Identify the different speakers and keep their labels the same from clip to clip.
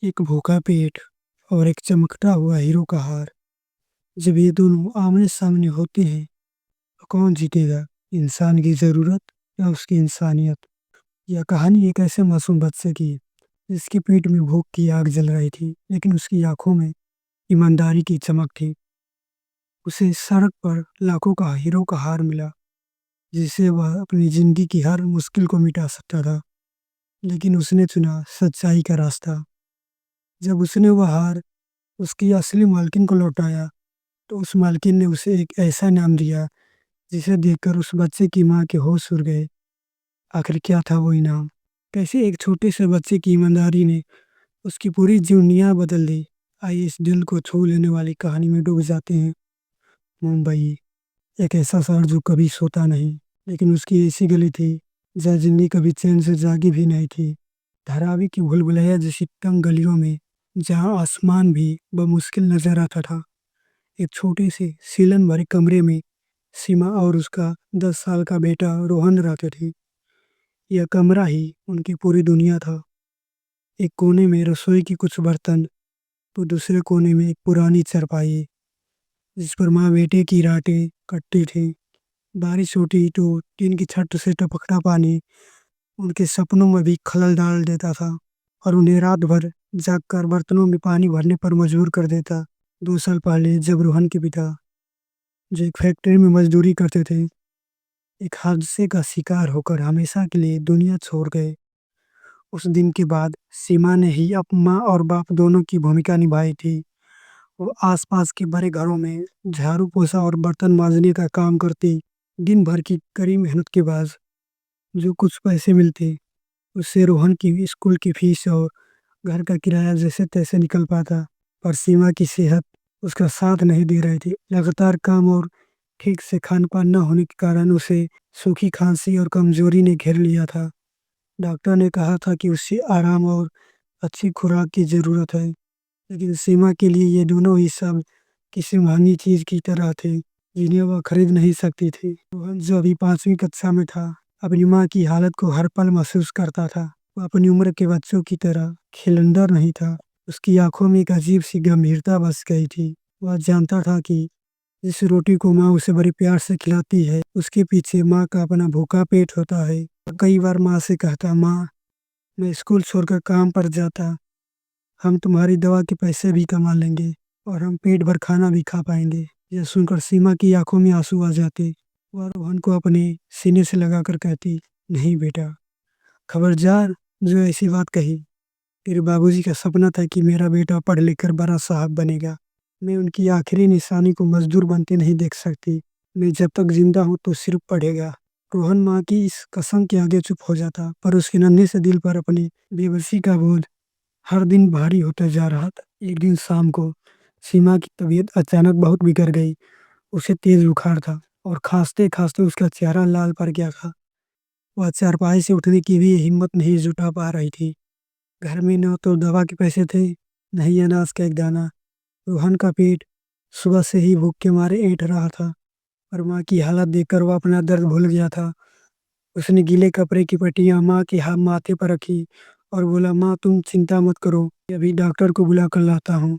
Speaker 1: एक भूखा पेट और एक चमकता हुआ हीरो का हार। जब ये दोनों आमने सामने होते हैं तो कौन जीतेगा, इंसान की ज़रूरत या उसकी इंसानियत। यह कहानी एक ऐसे मासूम बच्चे की है जिसके पेट में भूख की आग जल रही थी, लेकिन उसकी आंखों में ईमानदारी की चमक थी। उसे सड़क पर लाखों का हीरो का हार मिला, जिससे वह अपनी ज़िंदगी की हर मुश्किल को मिटा सकता था। लेकिन उसने चुना सच्चाई का रास्ता। जब उसने वह हार उसकी असली मालकिन को लौटाया, तो उस मालकिन ने उसे एक ऐसा इनाम दिया जिसे देखकर उस बच्चे की माँ के होश उड़ गए। आखिर क्या था वो इनाम? कैसे एक छोटे से बच्चे की ईमानदारी ने उसकी पूरी दुनिया बदल दी? आइए इस दिल को छू लेने वाली कहानी में डूब जाते हैं। मुंबई, एक ऐसा शहर जो कभी सोता नहीं, लेकिन उसकी ऐसी गली थी जहाँ जिंदगी कभी चैन से जागी भी नहीं थी। धारावी की भूल-भुलैया जैसी तंग गलियों में जहाँ आसमान भी बमुश्किल नजर आता था। एक छोटे से सीलन भरे कमरे में सीमा और उसका 10 साल का बेटा रोहन रहते थे। यह कमरा ही उनकी पूरी दुनिया था। एक कोने में रसोई की कुछ बर्तन, तो दूसरे कोने में एक पुरानी चारपाई जिस पर माँ बेटे की रातें कटती थी। बारिश होती तो टीन की छत से टपकता पानी उनके सपनों में भी खलल डाल देता था और उन्हें रात भर जागकर बर्तनों में पानी भरने पर मजबूर कर देता। 2 साल पहले जब रोहन के पिता, जो एक फैक्ट्री में मजदूरी करते थे, एक हादसे का शिकार होकर हमेशा के लिए दुनिया छोड़ गए, उस दिन के बाद सीमा ने ही अब माँ और बाप दोनों की भूमिका निभाई थी। वो आसपास के बड़े घरों में झाड़ू पोछा और बर्तन मांजने का काम करती। दिन भर की कड़ी मेहनत के बाद जो कुछ पैसे मिलते, उससे रोहन की स्कूल की फीस और घर का किराया जैसे तैसे निकल पाता। पर सीमा की सेहत उसका साथ नहीं दे रही थी। लगातार काम और ठीक से खान पान न होने के कारण उसे सूखी खांसी और कमजोरी ने घेर लिया था। डॉक्टर ने कहा था कि उसे आराम और अच्छी खुराक की ज़रूरत है, लेकिन सीमा के लिए ये दोनों ही सब किसी महंगी चीज़ की तरह थे, जिन्हें वह खरीद नहीं सकती थी। रोहन, जो अभी 5वीं कक्षा में था, अपनी माँ की हालत को हर पल महसूस करता था। वह अपनी उम्र के बच्चों की तरह खिलंदर नहीं था। उसकी आंखों में एक अजीब सी गंभीरता बस गई थी। वह जानता था कि जिस रोटी को माँ उसे बड़े प्यार से खिलाती है, उसके पीछे माँ का अपना भूखा पेट होता है। कई बार माँ से कहता, माँ, मैं स्कूल छोड़कर काम पर जाता, हम तुम्हारी दवा के पैसे भी कमा लेंगे और हम पेट भर खाना भी खा पाएंगे। यह सुनकर सीमा की आंखों में आंसू आ जाते। वह रोहन को अपने सीने से लगाकर कहती, नहीं बेटा, खबरदार जो ऐसी बात कही। तेरे बाबूजी का सपना था कि मेरा बेटा पढ़ लिख कर बड़ा साहब बनेगा। मैं उनकी आखिरी निशानी को मजदूर बनते नहीं देख सकती। मैं जब तक जिंदा हूँ तो सिर्फ पढ़ेगा। रोहन माँ की इस कसम के आगे चुप हो जाता, पर उसके नन्हे से दिल पर अपनी बेबसी का बोझ हर दिन भारी होता जा रहा था। एक दिन शाम को सीमा की तबीयत अचानक बहुत बिगड़ गई। उसे तेज बुखार था और खांसते खांसते उसका चेहरा लाल पड़ गया था। वह चारपाई से उठने की भी हिम्मत नहीं जुटा पा रही थी। घर में न तो दवा के पैसे थे, न ही अनाज का एक दाना। रोहन का पेट सुबह से ही भूख के मारे ऐंठ रहा था, और माँ की हालत देखकर वह अपना दर्द भूल गया था। उसने गीले कपड़े की पट्टियाँ माँ के माथे पर रखी और बोला, माँ तुम चिंता मत करो, मैं अभी डॉक्टर को बुला कर लाता हूँ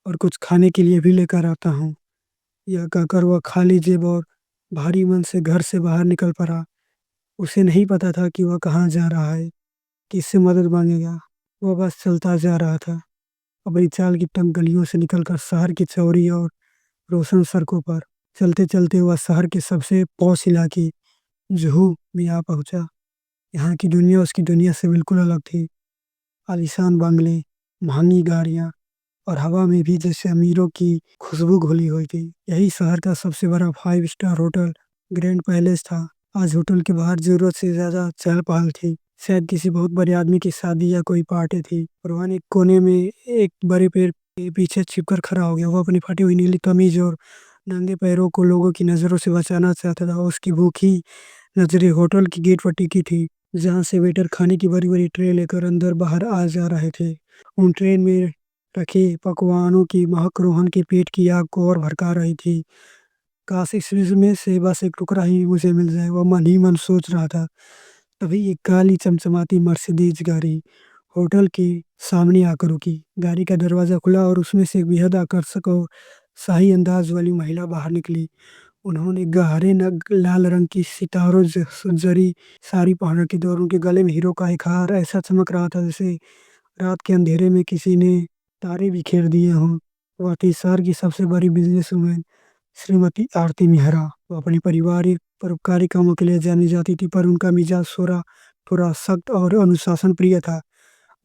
Speaker 1: और कुछ खाने के लिए भी लेकर आता हूँ। यह कहकर वह खाली जेब और भारी मन से घर से बाहर निकल पड़ा। उसे नहीं पता था कि वह कहाँ जा रहा है, किससे मदद मांगेगा। वह बस चलता जा रहा था, अपनी चाल की तंग गलियों से निकलकर शहर की चौड़ी और रोशन सड़कों पर। चलते चलते वह शहर के सबसे पॉश इलाके जुहू में आ पहुंचा। यहाँ की दुनिया उसकी दुनिया से बिल्कुल अलग थी। आलीशान बंगले, महंगी गाड़ियाँ और हवा में भी जैसे अमीरों की खुशबू घुली हुई थी। यही शहर का सबसे बड़ा 5 स्टार होटल ग्रैंड पैलेस था। आज होटल के बाहर जरूरत से ज्यादा चहल पहल थी। शायद किसी बहुत बड़े आदमी की शादी या कोई पार्टी थी। रोहन एक कोने में एक बड़े पेड़ के पीछे छिपकर खड़ा हो गया। वो अपनी फटी हुई नीली कमीज और नंगे पैरों को लोगों की नज़रों से बचाना चाहता था। उसकी भूखी नजरें होटल की गेट पर टिकी थी, जहाँ से वेटर खाने की बड़ी बड़ी ट्रे लेकर अंदर बाहर आ जा रहे थे। उन ट्रे में रखे पकवानों की महक रोहन के पेट की आग को और भड़का रही थी। काश इस विश्व में से बस एक टुकड़ा ही मुझे मिल जाए, वह मन ही मन सोच रहा था। तभी एक काली चमचमाती मर्सिडीज गाड़ी होटल के सामने आकर रुकी। गाड़ी का दरवाज़ा खुला और उसमें से एक बेहद आकर्षक और शाही अंदाज वाली महिला बाहर निकली। उन्होंने गहरे नग लाल रंग की सितारों जरी साड़ी पहन रखी थी और उनके गले में हीरो का एक हार ऐसा चमक रहा था जैसे रात के अंधेरे में किसी ने तारे बिखेर दिए हों। वह थी शहर की सबसे बड़ी बिजनेसवुमन श्रीमती आरती मेहरा। वो अपने पारिवारिक परोपकारी कामों के लिए जानी जाती थी, पर उनका मिजाज थोड़ा सख्त और अनुशासन प्रिय था।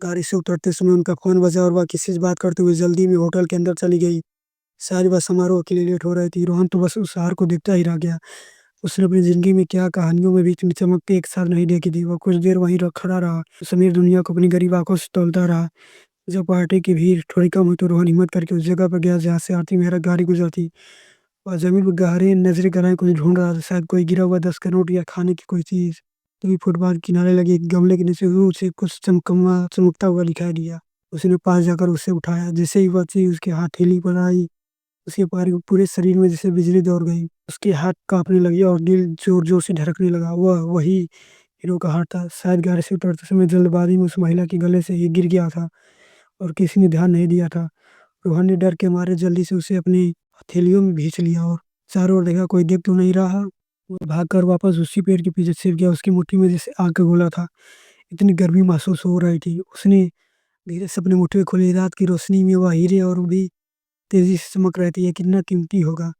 Speaker 1: गाड़ी से उतरते समय उनका फ़ोन बजा और वह किसी से बात करते हुए जल्दी में होटल के अंदर चली गई। शायद वह समारोह के लिए लेट हो रही थी। रोहन तो बस उस हार को देखता ही रह गया। उसने अपनी ज़िंदगी में क्या कहानियों में भी इतनी चमकती एक साथ नहीं देखी थी। वह कुछ देर वहीं खड़ा रहा, उस अमीर दुनिया को अपनी गरीब आँखों से तौलता रहा। जब पार्टी की भीड़ थोड़ी कम हुई तो रोहन हिम्मत करके उस जगह पर गया जहाँ से आरती मेहरा गाड़ी गुजरती। वह ज़मीन पर गहरे नज़रें गड़ाए कुछ ढूँढ रहा था, शायद कोई गिरा हुआ 10 का नोट या खाने की कोई चीज़। तभी फुटपाथ किनारे लगे एक गमले के नीचे उसे कुछ चमकता हुआ दिखाई दिया। उसने पास जाकर उसे उठाया। जैसे ही वह चीज़ उसके हथेली पर आई, उसके पूरे शरीर में जैसे बिजली दौड़ गई। उसके हाथ काँपने लगे और दिल ज़ोर-ज़ोर से धड़कने लगा। वह वही हीरो का हाथ था। शायद गाड़ी से उतरते समय जल्दबाज़ी में उस महिला के गले से ये गिर गया था और किसी ने ध्यान नहीं दिया था। रोहन ने डर के मारे जल्दी से उसे अपनी हथेलियों में भींच लिया और चारों ओर देखा, कोई देख तो नहीं रहा। वो भागकर वापस उसी पेड़ के पीछे छिप गया। उसकी मुट्ठी में जैसे आग का गोला था। इतनी गर्मी महसूस हो रही थी। उसने धीरे से अपनी मुट्ठी खोली। रात की रोशनी में वह हीरे और भी तेजी से चमक रहे थे। ये कितना कीमती होगा,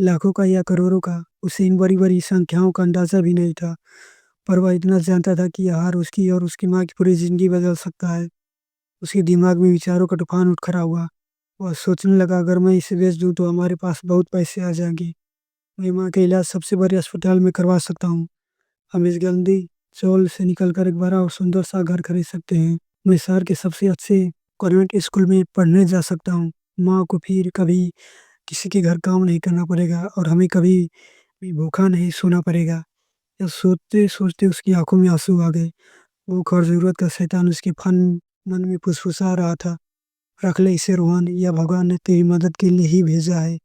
Speaker 1: लाखों का या करोड़ों का। उसे इन बड़ी-बड़ी संख्याओं का अंदाज़ा भी नहीं था, पर वह इतना जानता था कि यह हार उसकी और उसकी माँ की पूरी ज़िंदगी बदल सकता है। उसके दिमाग में विचारों का तूफ़ान उठ खड़ा हुआ। वह सोचने लगा, अगर मैं इसे बेच दूँ तो हमारे पास बहुत पैसे आ जाएँगे। मैं माँ का इलाज सबसे बड़े अस्पताल में करवा सकता हूँ। हम इस गंदी चौल से निकलकर एक बड़ा और सुंदर सा घर खरीद सकते हैं। मैं शहर के सबसे अच्छे कॉन्वेंट स्कूल में पढ़ने जा सकता हूँ। माँ को फिर कभी किसी के घर काम नहीं करना पड़ेगा और हमें कभी भी भूखा नहीं सोना पड़ेगा। यह सोचते-सोचते उसकी आँखों में आँसू आ गए। भूख और ज़रूरत का शैतान उसके मन में फुसफुसा रहा था। रख ले इसे रोहन, यह भगवान ने तेरी मदद के लिए ही भेजा है।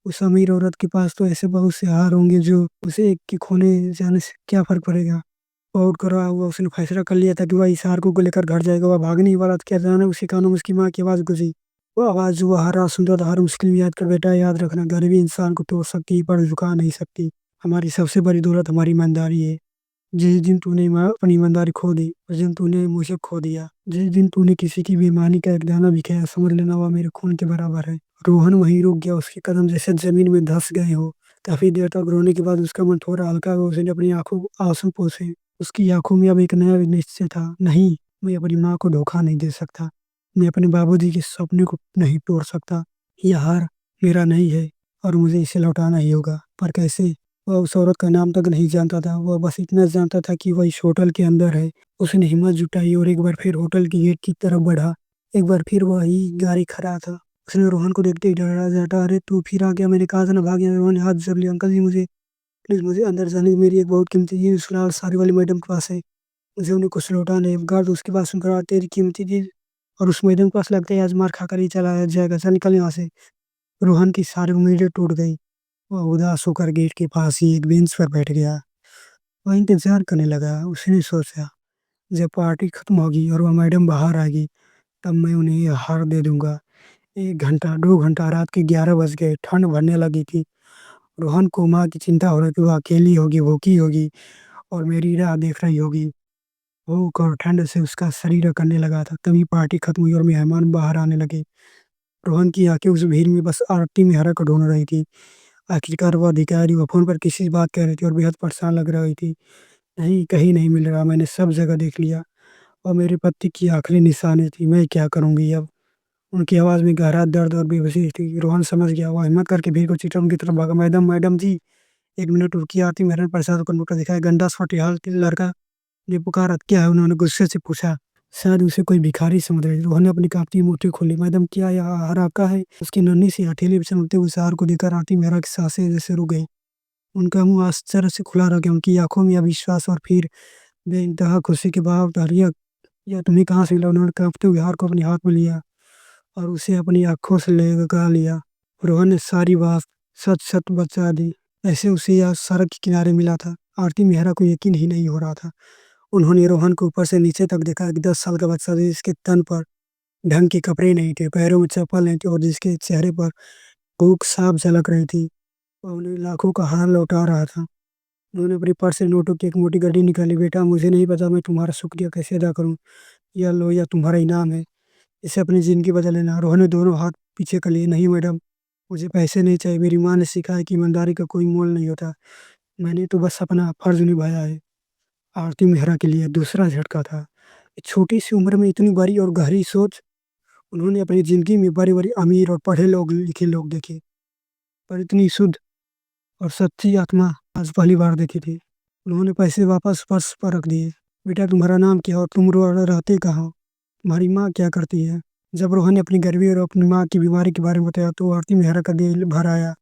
Speaker 1: उस अमीर औरत के पास तो ऐसे बहुत से हार होंगे जो उसे एक के खोने जाने से क्या फ़र्क पड़ेगा। और करा हुआ उसने फैसला कर लिया था कि वह इस हार को लेकर घर जाएगा। वह भागने ही वाला था कि अचानक उसके कानों में उसकी माँ की आवाज़ गूंजी। वो आवाज़, वो हरा सुंदर हर मुश्किल में याद कर, बेटा याद रखना, गरीबी इंसान को तोड़ सकती है पर झुका नहीं सकती। हमारी सबसे बड़ी दौलत हमारी ईमानदारी है। जिस दिन तूने अपनी ईमानदारी खो दी, उस दिन तूने मुझे खो दिया। जिस दिन तूने किसी की बेईमानी का एक दाना भी खाया, समझ लेना वह मेरे खून के बराबर है। रोहन वहीं रुक गया, उसके कदम जैसे ज़मीन में धँस गए हों। काफ़ी देर तक रोने के बाद उसका मन थोड़ा हल्का हुआ। उसने अपनी आँखों को आँसू पोंछे। उसकी आँखों में अब एक नया निश्चय था। नहीं, मैं अपनी माँ को धोखा नहीं दे सकता। मैं अपने बाबूजी के सपने को नहीं तोड़ सकता। यह हार मेरा नहीं है और मुझे इसे लौटाना ही होगा। पर कैसे? वह उस औरत का नाम तक नहीं जानता था। वह बस इतना जानता था कि वह इस होटल के अंदर है। उसने हिम्मत जुटाई और एक बार फिर होटल के गेट की तरफ बढ़ा। एक बार फिर वही गाड़ी खड़ा था। उसने रोहन को देखते ही डरा-डरा, "अरे! तू फिर आ गया, मैंने कहा था ना भाग यहाँ।" रोहन ने हाथ जोड़ लिया, "अंकल जी मुझे प्लीज़ मुझे अंदर जाने दीजिए। मेरी एक बहुत कीमती चीज़ उस लाल साड़ी वाली मैडम के पास है। मुझे उन्हें कुछ लौटाना है।" गार्ड उसके पास में खड़ा, "तेरी कीमती चीज़ और उस मैडम के पास, लगता है आज मार खाकर ही चला जाएगा। चल निकल यहाँ से।" रोहन की सारी उम्मीदें टूट गई। वह उदास होकर गेट के पास ही एक बेंच पर बैठ गया। वह इंतज़ार करने लगा। उसने सोचा, जब पार्टी खत्म होगी और वह मैडम बाहर आएगी, तब मैं उन्हें ये हार दे दूँगा। 1 घंटा, 2 घंटा, रात के 11 बज गए। ठंड बढ़ने लगी थी। रोहन को माँ की चिंता हो रही थी। वो अकेली होगी, भूखी होगी और मेरी राह देख रही होगी। भूख और ठंड से उसका शरीर अकड़ने लगा था। तभी पार्टी खत्म हुई और मेहमान बाहर आने लगे। रोहन की आँखें उस भीड़ में बस आरती मेहरा को ढूँढ रही थी। आखिरकार वो अधिकारी, वो फ़ोन पर किसी से बात कर रही थी और बेहद परेशान लग रही थी। नहीं, कहीं नहीं मिल रहा, मैंने सब जगह देख लिया और मेरे पति की आखिरी निशानी थी, मैं क्या करूँगी अब? उनकी आवाज़ में गहरा दर्द और बेबसी थी। रोहन समझ गया, वो हिम्मत करके भीड़ को चींटा उनकी तरफ भागा। "मैडम, मैडम जी, 1 मिनट रुकिए।" आरती मेहरा ने परेशान होकर कंप्यूटर दिखाया। गंदा सूट-हाल लड़का ने पुकारा, "क्या है?" उन्होंने गुस्से से पूछा। शायद उसे कोई भिखारी समझ रहे थे। रोहन ने अपनी काँपती मुट्ठी खोली। "मैडम, क्या यह हार आपका है?" उसकी नन्ही सी हथेली पे चमकते हुए हार को देखकर आरती मेहरा की साँसें जैसे रुक गईं। उनका मुँह आश्चर्य से खुला रह गया। उनकी आँखों में अविश्वास और फिर बेइंतहा खुशी के भाव था। "यह तुम्हें कहाँ से मिला?" उन्होंने काँपते हुए हार को अपने हाथ में लिया और उसे अपनी आँखों से लगा लिया। रोहन ने सारी बात सच-सच बता दी। ऐसे उसे यह सड़क के किनारे मिला था। आरती मेहरा को यकीन ही नहीं हो रहा था। उन्होंने रोहन को ऊपर से नीचे तक देखा। एक 10 साल का बच्चा जिसके तन पर ढंग के कपड़े नहीं थे, पैरों में चप्पल नहीं थी और जिसके चेहरे पर भूख साफ झलक रही थी। वह उन्हें लाखों का हार लौटा रहा था। उन्होंने अपने पर्स से नोटों की एक मोटी गड्डी निकाली। बेटा, मुझे नहीं पता मैं तुम्हारा शुक्रिया कैसे अदा करूँ। यह लो, यह तुम्हारा इनाम है। इसे अपनी ज़िंदगी बदल लेना। रोहन ने दोनों हाथ पीछे कर लिए। नहीं मैडम, मुझे पैसे नहीं चाहिए। मेरी माँ ने सिखाया कि ईमानदारी का कोई मोल नहीं होता। मैंने तो बस अपना फर्ज निभाया है। आरती मेहरा के लिए दूसरा झटका था। इस छोटी सी उम्र में इतनी बड़ी और गहरी सोच। उन्होंने अपनी ज़िंदगी में बड़े-बड़े अमीर और पढ़े लोग लिखे लोग देखे, पर इतनी शुद्ध और सच्ची आत्मा आज पहली बार देखी थी। उन्होंने पैसे वापस पर्स पर रख दिए। बेटा, तुम्हारा नाम क्या है और तुम रहते कहाँ हो? तुम्हारी माँ क्या करती है? जब रोहन ने अपनी गरीबी और अपनी माँ की बीमारी के बारे में बताया तो आरती मेहरा का दिल भर आया।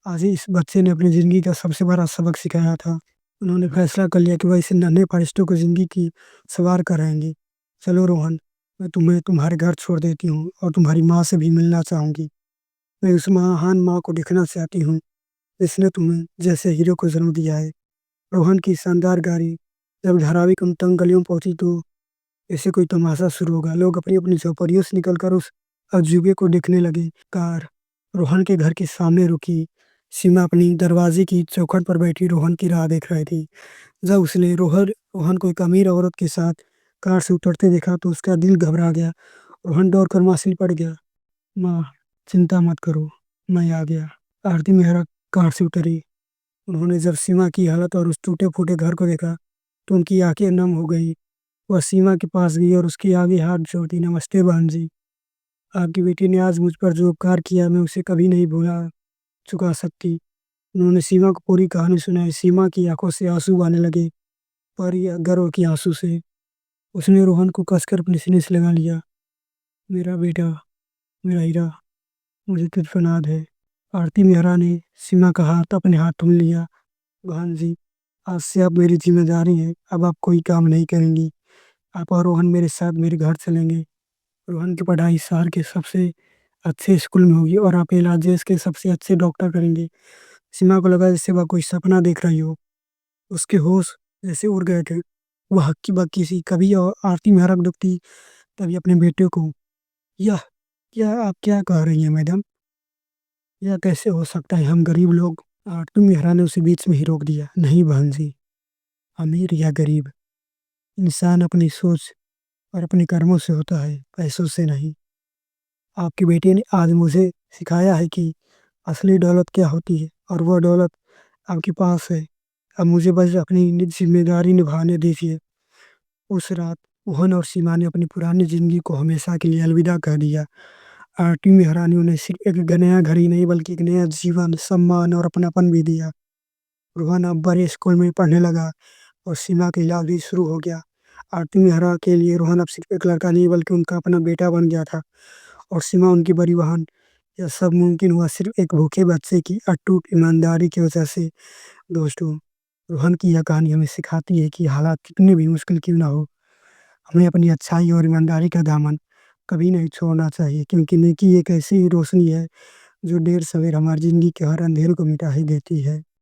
Speaker 1: आज ही इस बच्चे ने अपनी ज़िंदगी का सबसे बड़ा सबक सिखाया था। उन्होंने फैसला कर लिया कि वह इस नन्हे फरिश्तों को ज़िंदगी की सवार कर रहेंगी। चलो रोहन, मैं तुम्हें तुम्हारे घर छोड़ देती हूँ और तुम्हारी माँ से भी मिलना चाहूँगी। मैं उस महान माँ को देखना चाहती हूँ जिसने तुम्हें जैसे हीरो को जन्म दिया है। रोहन की शानदार गाड़ी जब धारावी की उन तंग गलियों में पहुंची तो ऐसे कोई तमाशा शुरू होगा। लोग अपनी अपनी झोपड़ियों से निकलकर उस अजूबे को देखने लगे। कार रोहन के घर के सामने रुकी। सीमा अपनी दरवाजे की चौखट पर बैठी रोहन की राह देख रही थी। जब उसने रोहन रोहन को एक अमीर औरत के साथ कार से उतरते देखा तो उसका दिल घबरा गया। रोहन दौड़कर माँ से लिपट गया। माँ, चिंता मत करो, मैं आ गया। आरती मेहरा कार से उतरी। उन्होंने जब सीमा की हालत और उस टूटे-फूटे घर को देखा, तो उनकी आँखें नम हो गईं। वह सीमा के पास गई और उसके आगे हाथ जोड़ दी। नमस्ते बहन जी, आपकी बेटी ने आज मुझ पर जो उपकार किया, मैं उसे कभी नहीं भुला चुका सकती। उन्होंने सीमा को पूरी कहानी सुनाई। सीमा की आँखों से आँसू आने लगे, पर यह गर्व के आँसू से। उसने रोहन को कसकर अपने सीने से लगा लिया। मेरा बेटा, मेरा हीरा, मुझे तुझ पर नाज है। आरती मेहरा ने सीमा का हाथ अपने हाथ थाम लिया। बहन जी, आज से आप मेरी ज़िम्मेदारी हैं। अब आप कोई काम नहीं करेंगी। आप और रोहन मेरे साथ मेरे घर चलेंगे। रोहन की पढ़ाई शहर के सबसे अच्छे स्कूल में होगी और आप इलाज देश के सबसे अच्छे डॉक्टर करेंगे। सीमा को लगा जैसे वह कोई सपना देख रही हो। उसके होश जैसे उड़ गए थे। वह हक्की-बक्की सी कभी आरती में हड़क दुखती, तभी अपने बेटे को, यह यह आप क्या कह रही हैं मैडम? यह कैसे हो सकता है? हम गरीब लोग। आरती मेहरा ने उसे बीच में ही रोक दिया। नहीं बहन जी, अमीर या गरीब, इंसान अपनी सोच और अपने कर्मों से होता है, पैसों से नहीं। आपके बेटे ने आज मुझे सिखाया है कि असली दौलत क्या होती है और वह दौलत आपके पास है। अब मुझे बस अपनी ज़िम्मेदारी निभाने दीजिए। उस रात मोहन और सीमा ने अपनी पुरानी ज़िंदगी को हमेशा के लिए अलविदा कह दिया। आरती मेहरा ने उन्हें सिर्फ एक नया घर ही नहीं बल्कि एक नया जीवन, सम्मान और अपनापन भी दिया। रोहन अब बड़े स्कूल में पढ़ने लगा और सीमा का इलाज भी शुरू हो गया। आरती मेहरा के लिए रोहन अब सिर्फ एक लड़का नहीं बल्कि उनका अपना बेटा बन गया था और सीमा उनकी बड़ी बहन। यह सब मुमकिन हुआ सिर्फ एक भूखे बच्चे की अटूट ईमानदारी की वजह से। दोस्तों, रोहन की यह कहानी हमें सिखाती है कि हालात कितने भी मुश्किल क्यों ना हो, हमें अपनी अच्छाई और ईमानदारी का दामन कभी नहीं छोड़ना चाहिए, क्योंकि नेकी एक ऐसी रोशनी है जो देर सवेर हमारी ज़िंदगी के हर अंधेरे को मिटा ही देती है।